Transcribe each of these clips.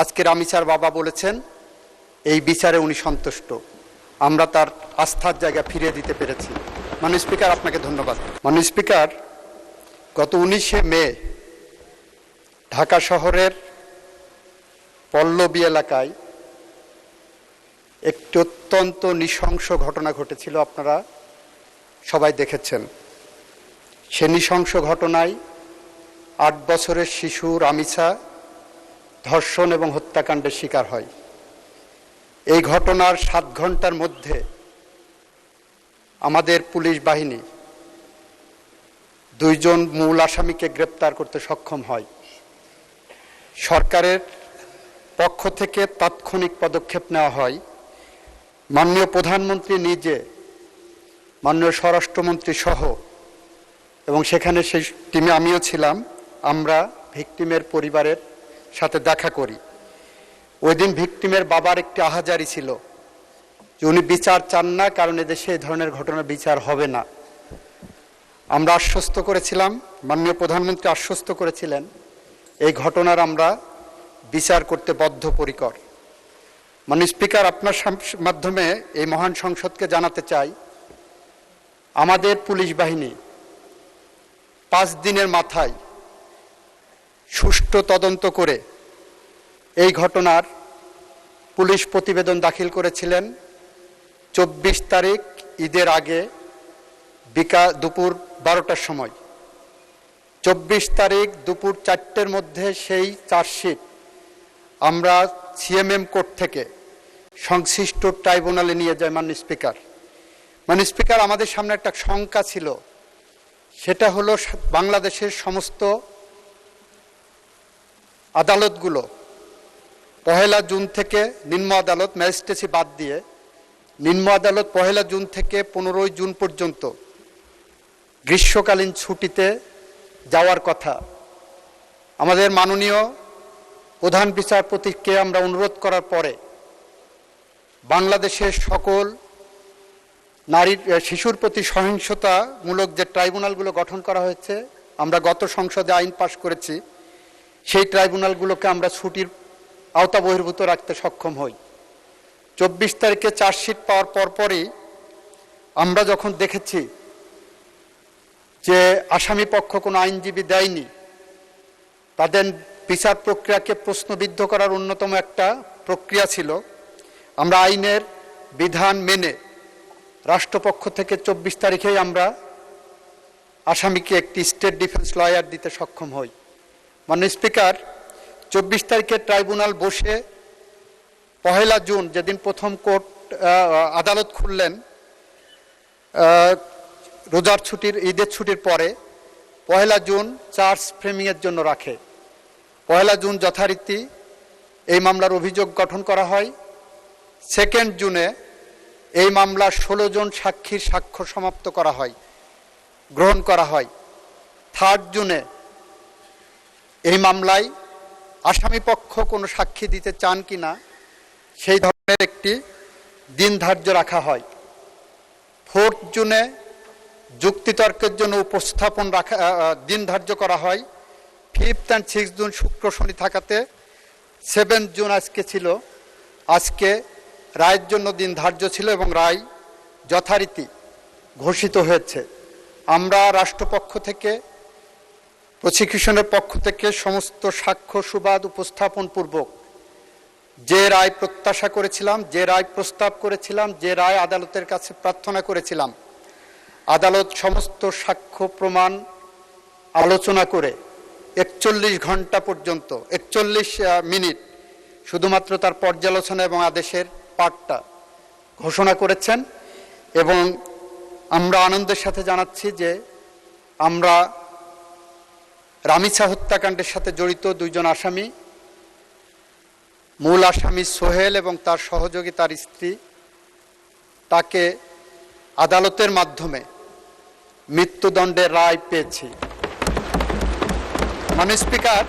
আজকে রামিচার বাবা বলেছেন এই বিচারে উনি সন্তুষ্ট। আমরা তার আস্থার জায়গা ফিরিয়ে দিতে পেরেছি। মাননীয় স্পিকার, আপনাকে ধন্যবাদ। মাননীয় স্পিকার, গত 19শে মে ঢাকা শহরের পল্লবী এলাকায় একটি অত্যন্ত নৃশংস ঘটনা ঘটেছিল, আপনারা সবাই দেখেছেন। সে নৃশংস ঘটনায় 8 বছরের শিশু রামিসা ধর্ষণ এবং হত্যাকাণ্ডের শিকার হয়। এই ঘটনার 7 ঘন্টার মধ্যে আমাদের পুলিশ বাহিনী 2 জন মূল আসামিকে গ্রেপ্তার করতে সক্ষম হয়। সরকারের পক্ষ থেকে তাৎক্ষণিক পদক্ষেপ নেওয়া হয়। মাননীয় প্রধানমন্ত্রী নিজে, মাননীয় স্বরাষ্ট্রমন্ত্রী সহ, এবং সেখানে সেই টিমে আমিও ছিলাম, আমরা ভিকটিমের পরিবারের সাথে দেখা করি। ওই দিন ভিকটিমের বাবার একটি আহাজারি ছিল যে উনি বিচার চান না, কারণ এদেশে এই ধরনের ঘটনা বিচার হবে না। আমরা আশ্বস্ত করেছিলাম, মাননীয় প্রধানমন্ত্রী আশ্বস্ত করেছিলেন, এই ঘটনার আমরা বিচার করতে বদ্ধপরিকর। মাননীয় স্পিকার, আপনার মাধ্যমে এই মহান সংসদকে জানাতে চাই, আমাদের পুলিশ বাহিনী 5 দিনের মাথায় সুষ্ঠু তদন্ত করে এই ঘটনার পুলিশ প্রতিবেদন দাখিল করেছিলেন 24 তারিখ ঈদের আগে দুপুর 12টার সময়। 24 তারিখ দুপুর 4টের মধ্যে সেই চার্জশিট আমরা সিএমএম কোর্ট থেকে সংশ্লিষ্ট ট্রাইব্যুনালে নিয়ে যায়। মাননীয় স্পিকার, আমাদের সামনে একটা শঙ্কা ছিল, সেটা হলো বাংলাদেশের সমস্ত আদালতগুলো 1 জুন থেকে, নিম্ন আদালত ম্যাজিস্ট্রেসি বাদ দিয়ে নিম্ন আদালত 1 জুন থেকে 15 জুন পর্যন্ত গ্রীষ্মকালীন ছুটিতে যাওয়ার কথা। আমাদের মাননীয় প্রধান বিচারপতিকে আমরা অনুরোধ করার পরে বাংলাদেশের সকল শিশুর প্রতি সহিংসতামূলক যে ট্রাইব্যুনালগুলো গঠন করা হয়েছে, আমরা গত সংসদে আইন পাশ করেছি, সেই ট্রাইব্যুনালগুলোকে আমরা ছুটির আওতা বহির্ভূত রাখতে সক্ষম হই। 24 তারিখে চার্জশিট পাওয়ার পরপরই আমরা যখন দেখেছি যে আসামি পক্ষ কোনো আইনজীবী দেয়নি, তাদের বিচার প্রক্রিয়াকে প্রশ্নবিদ্ধ করার অন্যতম একটা প্রক্রিয়া ছিল, আমরা আইনের বিধান মেনে রাষ্ট্রপক্ষ থেকে 24 তারিখেই আমরা আসামিকে একটি স্টেট ডিফেন্স লয়ার দিতে সক্ষম হই। মাননীয় স্পিকার, 24 তারিখে ট্রাইব্যুনাল বসে 1 জুন, যেদিন প্রথম কোর্ট আদালত খুললেন রোজার ছুটির, ঈদের ছুটির পরে, 1 জুন চার্জ ফ্রেমিংয়ের জন্য রাখে। 1 জুন যথারীতি এই মামলার অভিযোগ গঠন করা হয়। 2 জুনে এই মামলার 16 জন সাক্ষীর সাক্ষ্য সমাপ্ত করা হয়, গ্রহণ করা হয়। 3 জুনে এই মামলায় আসামি পক্ষ কোনো সাক্ষী দিতে চান কিনা সেই ধরনের একটি দিন ধার্য রাখা হয়। 4 জুনে যুক্তিতর্কের জন্য উপস্থাপন দিন ধার্য করা হয়। 5 and 6 জুন শুক্র শনি থাকাতে 7 জুন আজকে ছিল, আজকে রায়ের জন্য দিন ধার্য ছিল এবং রায় যথারীতি ঘোষিত হয়েছে। আমরা রাষ্ট্রপক্ষ থেকে, প্রসিকিউশনের পক্ষ থেকে সমস্ত সাক্ষ্য সুবাদ উপস্থাপন পূর্বক যে রায় প্রত্যাশা করেছিলাম, যে রায় প্রস্তাব করেছিলাম, যে রায় আদালতের কাছে প্রার্থনা করেছিলাম, আদালত সমস্ত সাক্ষ্য প্রমাণ আলোচনা করে 41 ঘন্টা পর্যন্ত, 41 মিনিট শুধুমাত্র তার পর্যালোচনা এবং আদেশের পাঠটা ঘোষণা করেছেন। এবং আমরা আনন্দের সাথে জানাচ্ছি যে আমরা রামিসা হত্যাকাণ্ডের সাথে জড়িত 2 জন আসামি, মূল আসামি সোহেল এবং তার সহযোগী তার স্ত্রী, তাকে আদালতের মাধ্যমে মৃত্যুদণ্ডের রায় পেয়েছি। মাননীয় স্পিকার,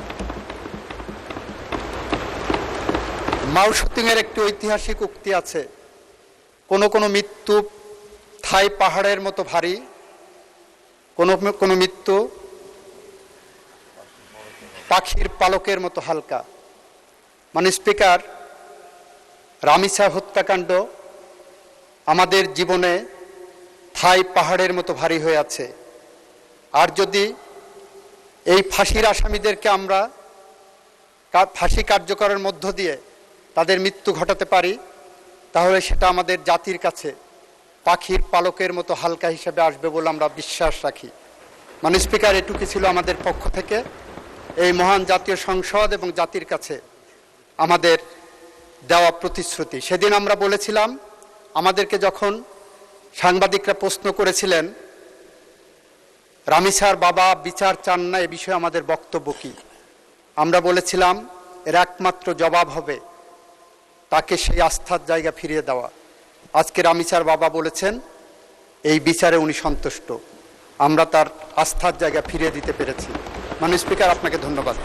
মাও সুতুংয়ের একটি ঐতিহাসিক উক্তি আছে, কোনো মৃত্যু থাই পাহাড়ের মতো ভারী, কোনো মৃত্যু পাখির পালকের মতো হালকা। মাননীয় স্পিকার, রামিসা হত্যাকাণ্ড আমাদের জীবনে থাই পাহাড়ের মতো ভারী হয়ে আছে। আর যদি এই ফাঁসির আসামিদেরকে আমরা ফাঁসি কার্যকরের মধ্য দিয়ে তাদের মৃত্যু ঘটাতে পারি, তাহলে সেটা আমাদের জাতির কাছে পাখির পালকের মতো হালকা হিসেবে আসবে বলে আমরা বিশ্বাস রাখি। মাননীয় স্পিকার, এটুকু ছিল আমাদের পক্ষ থেকে এই মহান জাতীয় সংসদ এবং জাতির কাছে আমাদের দেওয়া প্রতিশ্রুতি। সেদিন আমরা বলেছিলাম, আমাদেরকে যখন সাংবাদিকরা প্রশ্ন করেছিলেন রামিসার বাবা বিচার চান না, এ বিষয়ে আমাদের বক্তব্য কী, আমরা বলেছিলাম এর একমাত্র জবাব হবে তাকে সেই আস্থার জায়গা ফিরিয়ে দেওয়া। আজকে রামিসার বাবা বলেছেন এই বিচারে উনি সন্তুষ্ট, আমরা তার আস্থার জায়গা ফিরিয়ে দিতে পেরেছি। মাননীয় স্পিকার, আপনাকে ধন্যবাদ।